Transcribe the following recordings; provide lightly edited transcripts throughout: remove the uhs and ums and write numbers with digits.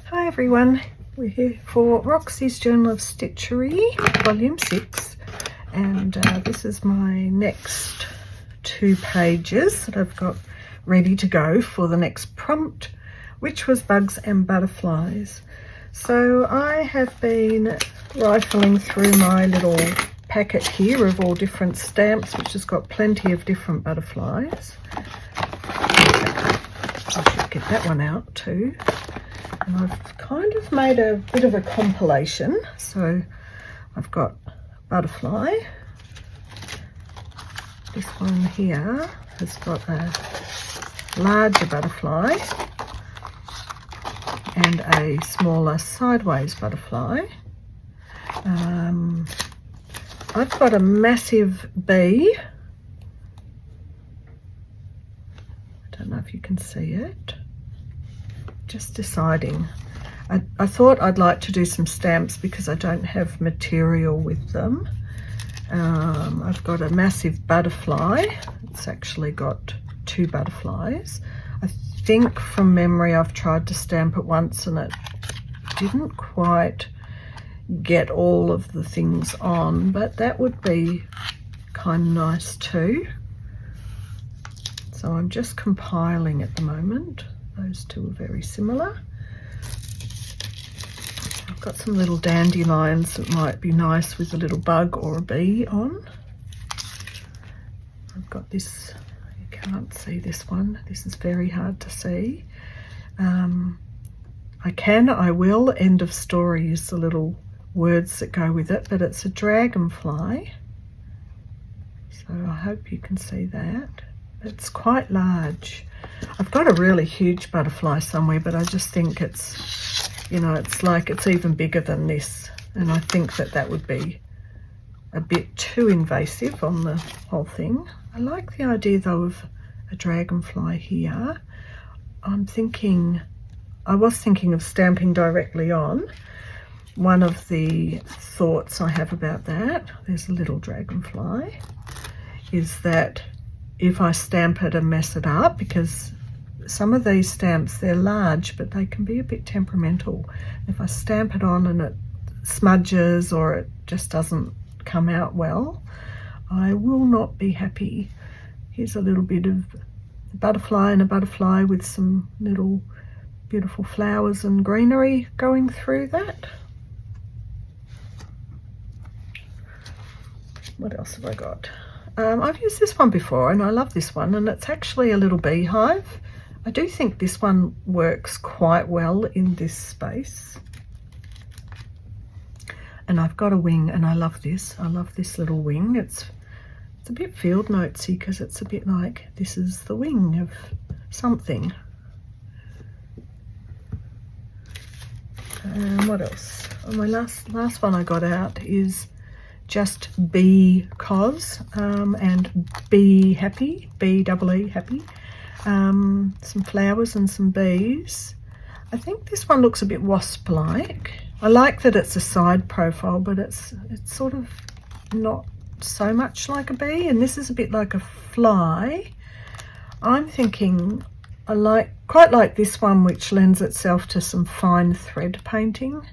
Hi everyone, we're here for Roxy's Journal of Stitchery, volume 6, and this is my next 2 pages that I've got ready to go for the next prompt, which was bugs and butterflies. So I have been rifling through my little packet here of all different stamps, which has got plenty of different butterflies. I should get that one out too. And I've kind of made a bit of a compilation. So I've got butterfly. This one here has got a larger butterfly and a smaller sideways butterfly. I've got a massive bee. I don't know if you can see it. Just deciding. I thought I'd like to do some stamps because I don't have material with them. I've got a massive butterfly. It's actually got 2 butterflies. I think from memory I've tried to stamp it once and it didn't quite get all of the things on, but that would be kind of nice too. So I'm just compiling at the moment. Those 2 are very similar. I've got some little dandelions that might be nice with a little bug or a bee on. I've got this, you can't see this one. This is very hard to see. I will, end of story is the little words that go with it, but it's a dragonfly. So I hope you can see that. It's quite large. I've got a really huge butterfly somewhere, but I just think it's, you know, it's like it's even bigger than this. And I think that that would be a bit too invasive on the whole thing. I like the idea though of a dragonfly here. I was thinking of stamping directly on. One of the thoughts I have about that, there's a little dragonfly, is that if I stamp it and mess it up, because some of these stamps, they're large, but they can be a bit temperamental. If I stamp it on and it smudges or it just doesn't come out well, I will not be happy. Here's a little bit of a butterfly and a butterfly with some little beautiful flowers and greenery going through that. What else have I got? I've used this one before and I love this one, and it's actually a little beehive. I do think this one works quite well in this space. And I've got a wing and I love this. I love this little wing. It's a bit field notesy because it's a bit like this is the wing of something. What else? Oh, my last one I got out is just because and be happy, B-E-E happy. Some flowers and some bees. I think this one looks a bit wasp-like. I like that it's a side profile, but it's sort of not so much like a bee, and this is a bit like a fly. I'm thinking I quite like this one, which lends itself to some fine thread painting.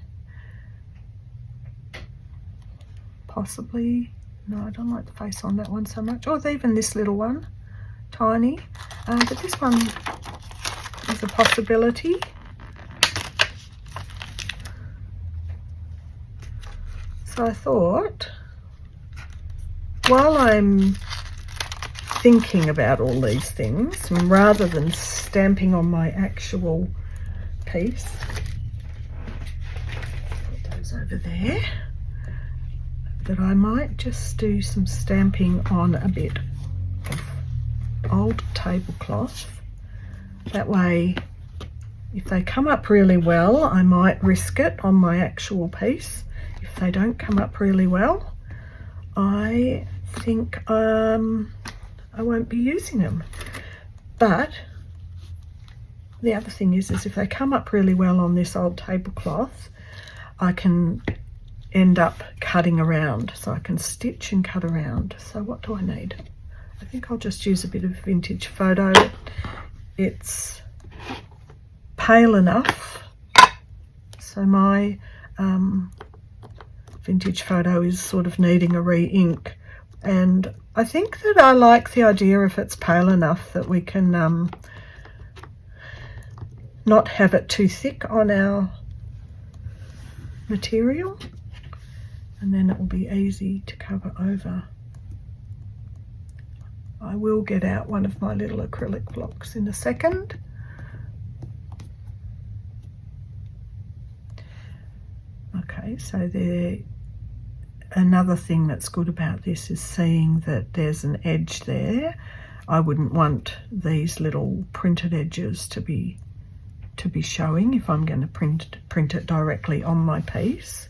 Possibly. No, I don't like the face on that one so much. Or even this little one, tiny. But this one is a possibility. So I thought, while I'm thinking about all these things, and rather than stamping on my actual piece, put those over there, that I might just do some stamping on a bit of old tablecloth. That way, if they come up really well, I might risk it on my actual piece. If they don't come up really well, I think I won't be using them. But the other thing is if they come up really well on this old tablecloth, I can end up cutting around, so I can stitch and cut around. So what do I need? I think I'll just use a bit of vintage photo. It's pale enough So my vintage photo is sort of needing a re-ink, and I think that I like the idea if it's pale enough that we can not have it too thick on our material, and then it will be easy to cover over. I will get out one of my little acrylic blocks in a second. Okay, so another thing that's good about this is seeing that there's an edge there. I wouldn't want these little printed edges to be showing if I'm going to print it directly on my piece.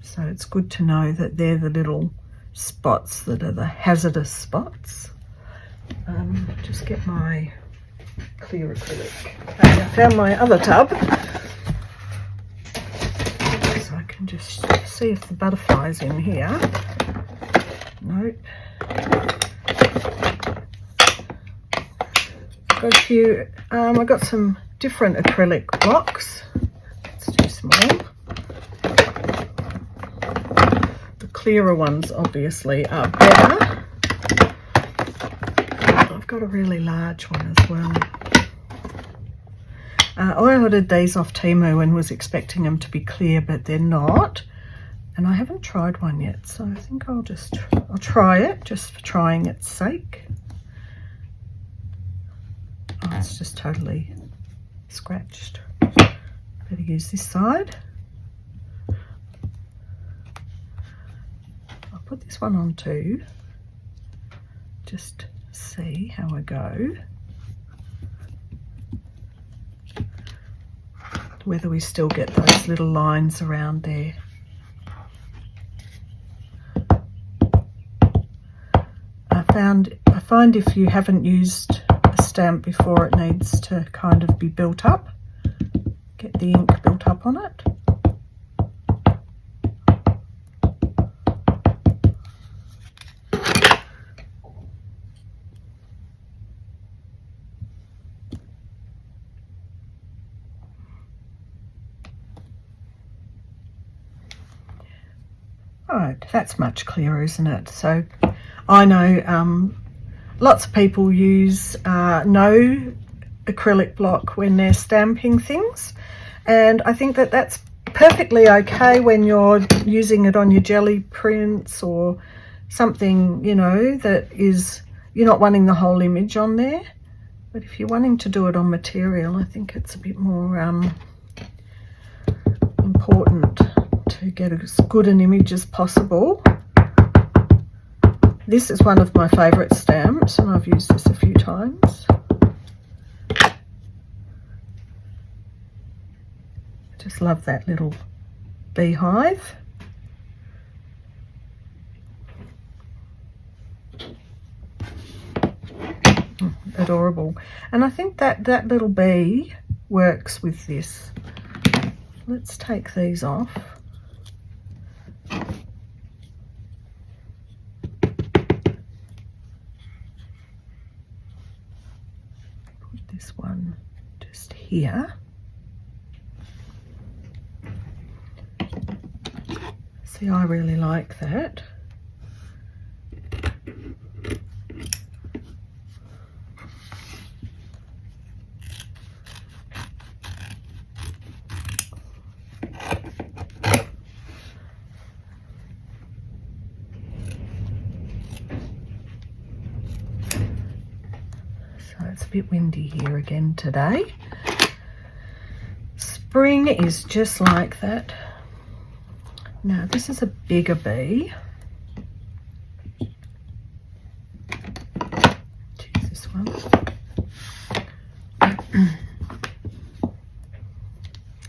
So it's good to know that they're the little spots that are the hazardous spots. Just get my clear acrylic. Okay, I found my other tub, so I can just see if the butterfly's in here. Nope. Got a few. I got some different acrylic blocks. It's too small. The clearer ones obviously are better. I've got a really large one as well. I ordered these off Temu and was expecting them to be clear, but they're not. And I haven't tried one yet, so I think I'll try it just for trying its sake. Oh, it's just totally scratched. Better use this side. I'll put this one on too. Just see how I go. Whether we still get those little lines around there. I find if you haven't used a stamp before, it needs to kind of be built up. Get the ink built up on it. Right, that's much clearer, isn't it? So I know lots of people use no acrylic block when they're stamping things, and I think that that's perfectly okay when you're using it on your jelly prints or something, you know, that is, you're not wanting the whole image on there. But if you're wanting to do it on material, I think it's a bit more important to get as good an image as possible. This is one of my favourite stamps, and I've used this a few times. I just love that little beehive. Adorable. And I think that that little bee works with this. Let's take these off. Put this one just here. See, I really like that. So it's a bit windy here again today. Spring is just like that. Now this is a bigger bee. Choose this one.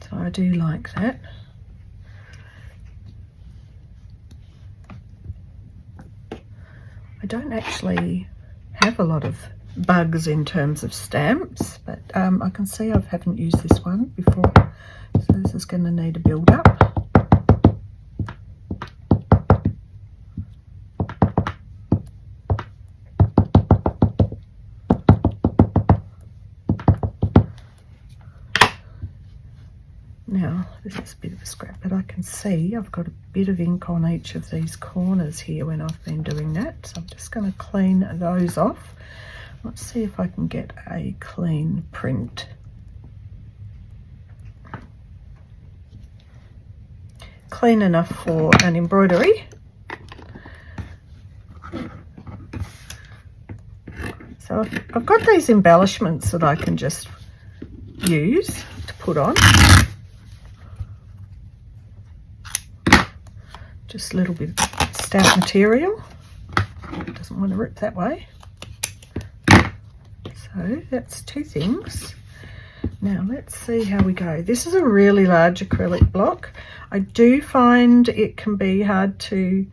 So I do like that. I don't actually have a lot of bugs in terms of stamps, but I can see I haven't used this one before, so this is going to need a build up. Now, this is a bit of a scrap, but I can see I've got a bit of ink on each of these corners here when I've been doing that. So I'm just going to clean those off. Let's see if I can get a clean print. Clean enough for an embroidery. So I've got these embellishments that I can just use to put on. Just a little bit of stout material. It doesn't want to rip that way. So that's two things. Now let's see how we go. This is a really large acrylic block. I do find it can be hard to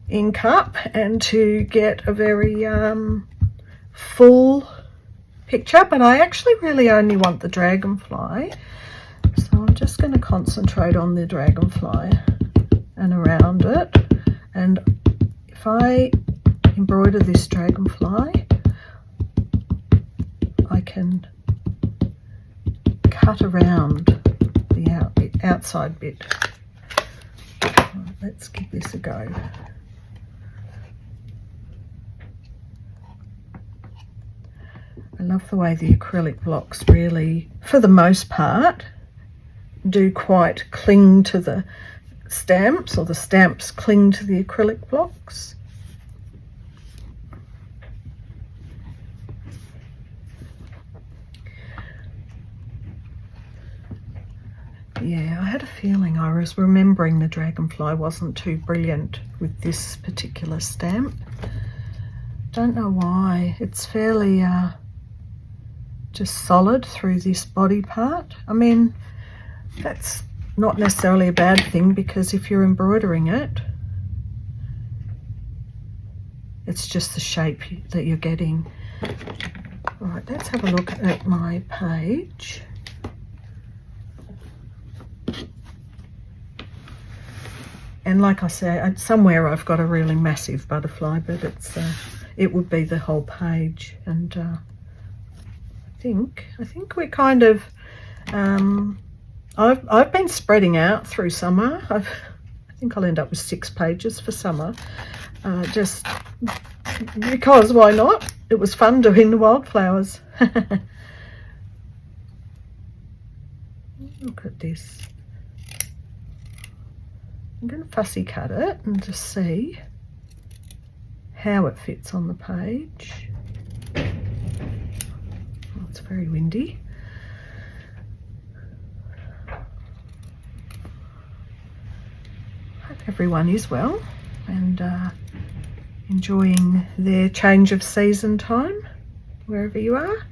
ink up and to get a very full picture, but I actually really only want the dragonfly. So I'm just going to concentrate on the dragonfly and around it, and if I embroider this dragonfly, I can cut around the outside bit. Right, let's give this a go. I love the way the acrylic blocks really, for the most part, do quite cling to the stamps, or the stamps cling to the acrylic blocks. Yeah, I had a feeling I was remembering the dragonfly wasn't too brilliant with this particular stamp. Don't know why. It's fairly just solid through this body part. I mean, that's not necessarily a bad thing, because if you're embroidering it, it's just the shape that you're getting. All right, let's have a look at my page. And like I say, somewhere I've got a really massive butterfly, but it would be the whole page. And I think we're kind of I've been spreading out through summer. I think I'll end up with 6 pages for summer, just because why not? It was fun doing the wildflowers. Look at this. I'm going to fussy cut it and just see how it fits on the page. Oh, it's very windy. Hope everyone is well and enjoying their change of season time wherever you are.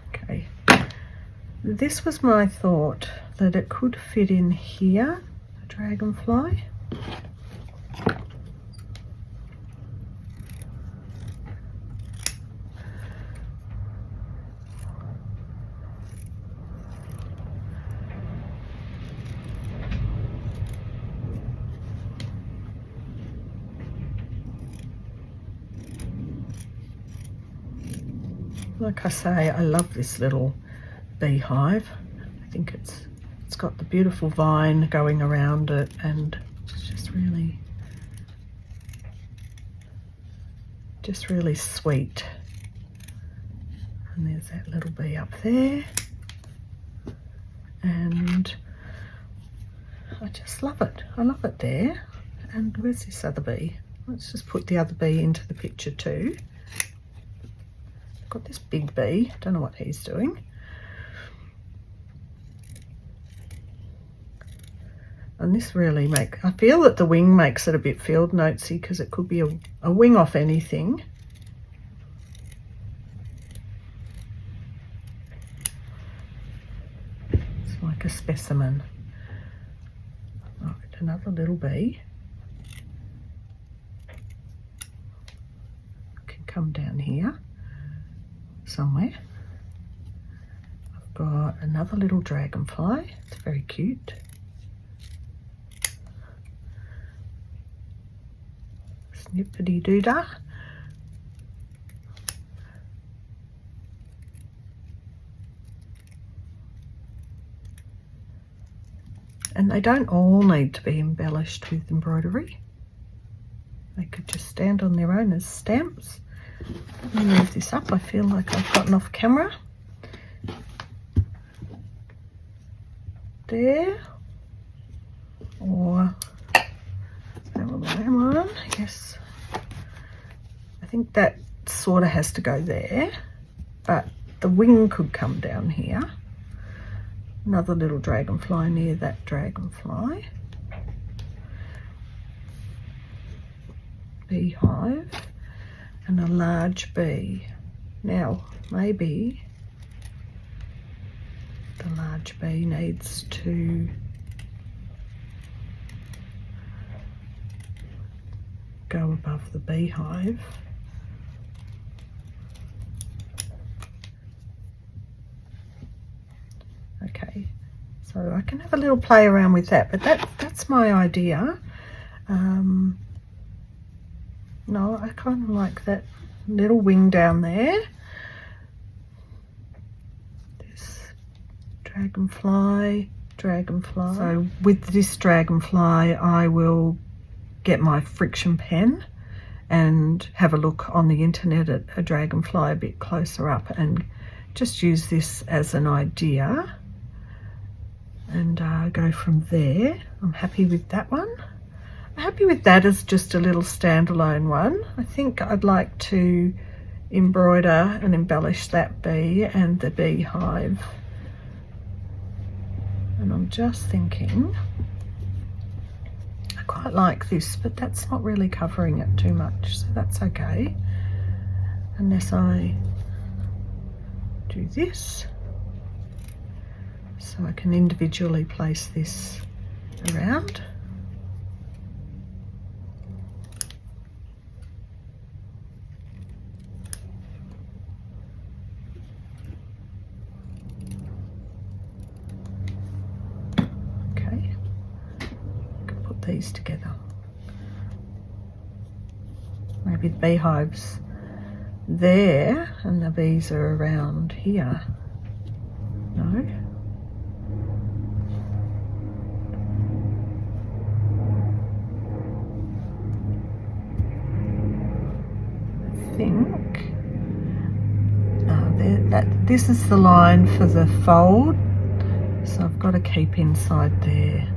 Okay, this was my thought, that it could fit in here, a dragonfly. Like I say, I love this little beehive. I think it's got the beautiful vine going around it, and it's just really sweet. And there's that little bee up there, and I just love it. I love it there. And where's this other bee? Let's just put the other bee into the picture too. Got this big bee, don't know what he's doing. And this really I feel that the wing makes it a bit field notesy, because it could be a wing off anything. It's like a specimen. Right, another little bee. Can come down here somewhere. I've got another little dragonfly. It's very cute. Snippity doodah. And they don't all need to be embellished with embroidery. They could just stand on their own as stamps. Let me move this up. I feel like I've gotten off camera. There. Or, am on? Yes. I think that sort of has to go there. But the wing could come down here. Another little dragonfly near that dragonfly. Beehive and a large bee. Now maybe the large bee needs to go above the beehive. Okay, so I can have a little play around with that, but that's my idea. No, I kind of like that little wing down there. This dragonfly. So with this dragonfly, I will get my friction pen and have a look on the internet at a dragonfly a bit closer up and just use this as an idea and go from there. I'm happy with that one. I'm happy with that as just a little standalone one. I think I'd like to embroider and embellish that bee and the beehive. And I'm just thinking, I quite like this, but that's not really covering it too much, so that's okay. Unless I do this, so I can individually place this around. Okay, I can put these together. Maybe the beehives there and the bees are around here. No? I think this is the line for the fold, so I've got to keep inside there.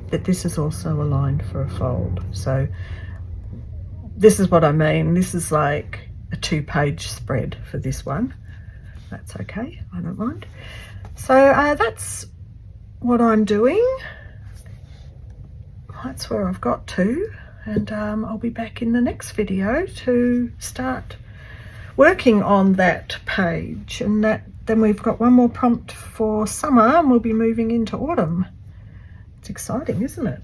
But this is also a line for a fold, so this is what I mean. This is like a 2-page spread for this one. That's okay, I don't mind. So that's what I'm doing. That's where I've got to, and I'll be back in the next video to start working on that page, and then we've got one more prompt for summer and we'll be moving into autumn. It's exciting, isn't it?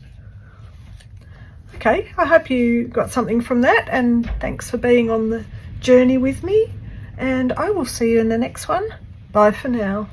Okay, I hope you got something from that, and thanks for being on the journey with me, and I will see you in the next one. Bye for now.